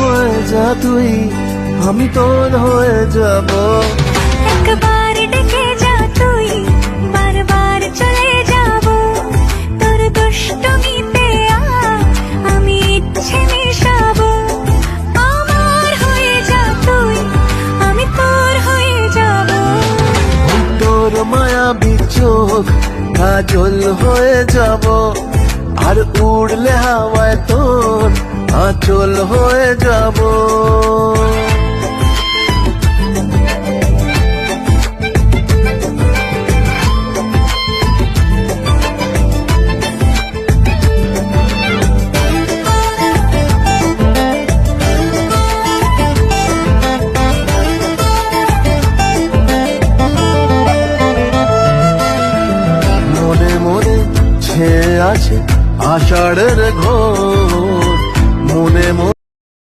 হয়ে যা তুই, আমি তোর হয়ে যাব। একবার ডেকে যা তুই, বারবার চলে যাব। তোর দুষ্টমিতে আমি ইচ্ছে মিশাবো। আমার হয়ে যা তুই, আমি তোর হয়ে যাব। তোর মায়াবী চোখ কাজল হয়ে যাব, আর উড়লে হাওয়ায় তোর আঁচল হয়ে যাব। মনে মনে ছেয়ে আছে আষাঢ়ের